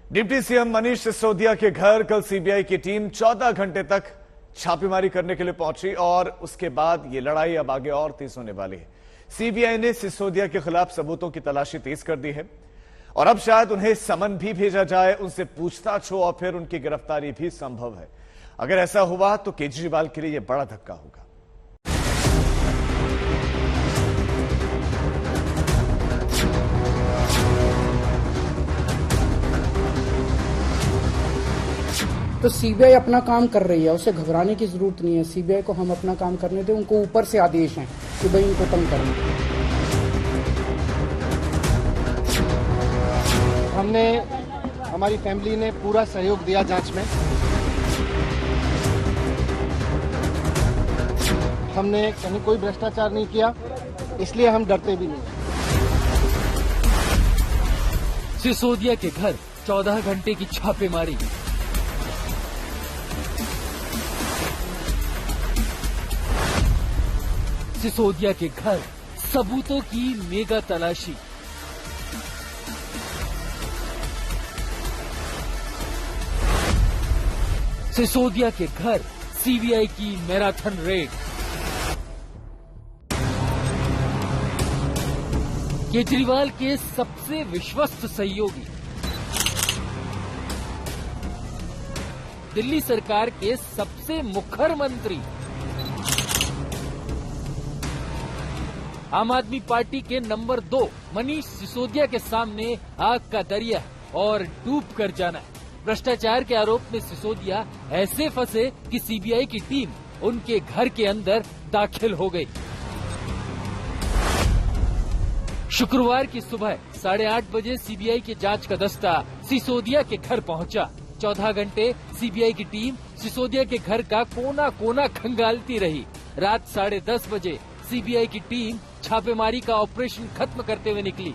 Deputy CM Manish Sisodia के घर कल सीबीआई की टीम 14 घंटे तक छापेमारी करने के लिए पहुंची और उसके बाद ये लड़ाई अब आगे और तेज होने वाली है। सीबीआई ने सिसोदिया के खिलाफ सबूतों की तलाशी तेज कर दी है और अब शायद उन्हें समन भी भेजा जाए, उनसे पूछताछ हो और फिर उनकी गिरफ्तारी भी संभव है। अगर ऐसा हुआ तो केजरीवाल के लिए यह बड़ा धक्का होगा। तो सीबीआई अपना काम कर रही है, उसे घबराने की जरूरत नहीं है। सीबीआई को हम अपना काम करने दें, उनको ऊपर से आदेश हैं कि भाई इनको तंग करना। हमारी फैमिली ने पूरा सहयोग दिया जांच में। हमने कहीं कोई भ्रष्टाचार नहीं किया, इसलिए हम डरते भी नहीं। सिसोदिया के घर 14 घंटे की छापेमारी। सिसोदिया के घर सबूतों की मेगा तलाशी। सिसोदिया के घर सीबीआई की मैराथन रेड। केजरीवाल के सबसे विश्वस्त सहयोगी, दिल्ली सरकार के सबसे मुखर मंत्री, आम आदमी पार्टी के नंबर 2 मनीष सिसोदिया के सामने आग का दरिया और डूब कर जाना है। भ्रष्टाचार के आरोप में सिसोदिया ऐसे फंसे कि सीबीआई की टीम उनके घर के अंदर दाखिल हो गई। शुक्रवार की सुबह 8:30 बजे सीबीआई की जांच का दस्ता सिसोदिया के घर पहुंचा। 14 घंटे सीबीआई की टीम सिसोदिया के घर का कोना कोना खंगालती रही। रात 10:30 बजे सीबीआई की टीम छापेमारी का ऑपरेशन खत्म करते हुए निकली।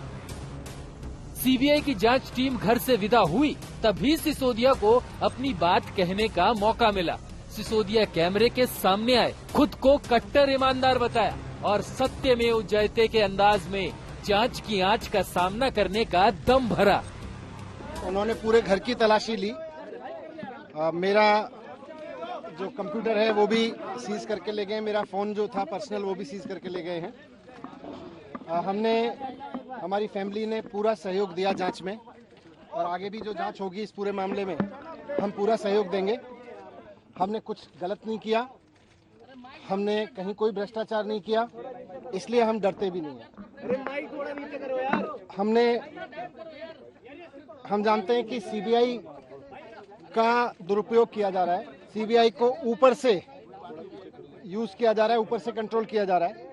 सीबीआई की जांच टीम घर से विदा हुई, तभी सिसोदिया को अपनी बात कहने का मौका मिला। सिसोदिया कैमरे के सामने आए, खुद को कट्टर ईमानदार बताया और सत्यमेव जयते के अंदाज में जांच की आंच का सामना करने का दम भरा। उन्होंने पूरे घर की तलाशी ली। मेरा जो कंप्यूटर है वो भी सीज करके ले गए। मेरा फोन जो था पर्सनल वो भी सीज करके ले गए हैं। हमारी फैमिली ने पूरा सहयोग दिया जांच में और आगे भी जो जांच होगी इस पूरे मामले में हम पूरा सहयोग देंगे। हमने कुछ गलत नहीं किया, हमने कहीं कोई भ्रष्टाचार नहीं किया, इसलिए हम डरते भी नहीं हैं। हम जानते हैं कि सीबीआई का दुरुपयोग किया जा रहा है, सीबीआई को ऊपर से यूज किया जा रहा है, ऊपर से कंट्रोल किया जा रहा है।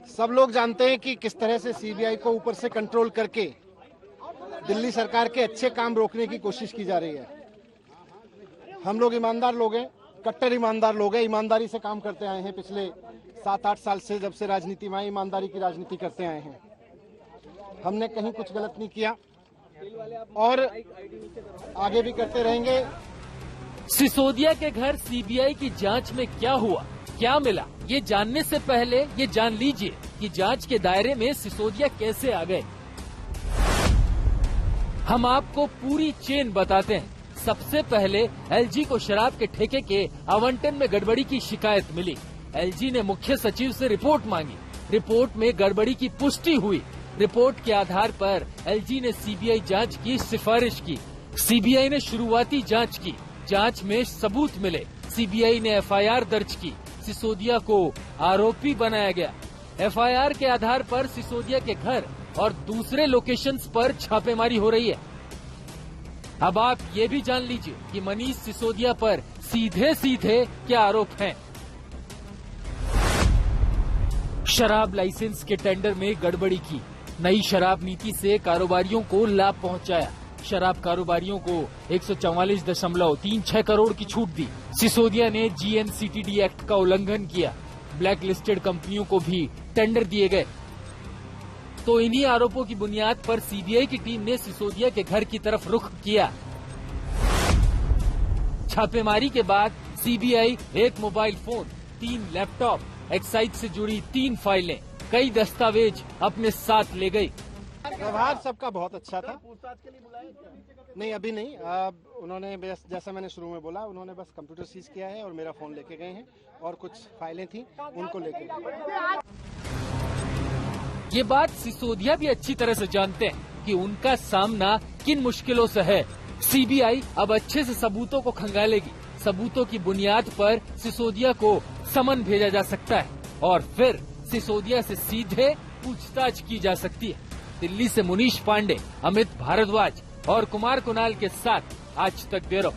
सब लोग जानते हैं कि किस तरह से सीबीआई को ऊपर से कंट्रोल करके दिल्ली सरकार के अच्छे काम रोकने की कोशिश की जा रही है। हम लोग ईमानदार लोग हैं, कट्टर ईमानदार लोग हैं, ईमानदारी से काम करते आए हैं। पिछले 7-8 साल से जब से राजनीति में आए, ईमानदारी की राजनीति करते आए हैं। हमने कहीं कुछ गलत नहीं किया और आगे भी करते रहेंगे। सिसोदिया के घर सीबीआई की जांच में क्या हुआ, क्या मिला, ये जानने से पहले ये जान लीजिए कि जांच के दायरे में सिसोदिया कैसे आ गए। हम आपको पूरी चेन बताते हैं। सबसे पहले एलजी को शराब के ठेके के आवंटन में गड़बड़ी की शिकायत मिली। एलजी ने मुख्य सचिव से रिपोर्ट मांगी। रिपोर्ट में गड़बड़ी की पुष्टि हुई। रिपोर्ट के आधार पर एलजी ने सीबीआई जांच की सिफारिश की। सीबीआई ने शुरुआती जांच की। जांच में सबूत मिले। सीबीआई ने एफआईआर दर्ज की। सिसोदिया को आरोपी बनाया गया। एफआईआर के आधार पर सिसोदिया के घर और दूसरे लोकेशंस पर छापेमारी हो रही है। अब आप ये भी जान लीजिए कि मनीष सिसोदिया पर सीधे सीधे क्या आरोप हैं। शराब लाइसेंस के टेंडर में गड़बड़ी की। नई शराब नीति से कारोबारियों को लाभ पहुंचाया। शराब कारोबारियों को 144.36 करोड़ की छूट दी। सिसोदिया ने जीएनसीटीडी एक्ट का उल्लंघन किया। ब्लैक लिस्टेड कंपनियों को भी टेंडर दिए गए। तो इन्हीं आरोपों की बुनियाद पर सीबीआई की टीम ने सिसोदिया के घर की तरफ रुख किया। छापेमारी के बाद CBI 1 mobile phone, 3 laptop, excise से जुड़ी 3 फाइलें, कई दस्तावेज अपने साथ ले गई। व्यवहार सबका बहुत अच्छा था। नहीं, अभी नहीं। अब उन्होंने जैसा मैंने शुरू में बोला, उन्होंने बस कंप्यूटर सीज किया है और मेरा फोन लेके गए हैं और कुछ फाइलें थी उनको लेके गए। ये बात सिसोदिया भी अच्छी तरह से जानते हैं कि उनका सामना किन मुश्किलों से है। सीबीआई अब अच्छे से सबूतों को खंगालेगी। सबूतों की बुनियाद पर सिसोदिया को समन भेजा जा सकता है और फिर सिसोदिया से सीधे पूछताछ की जा सकती है। दिल्ली से मुनीश पांडे, अमित भारद्वाज और कुमार कुणाल के साथ आज तक ब्यूरो।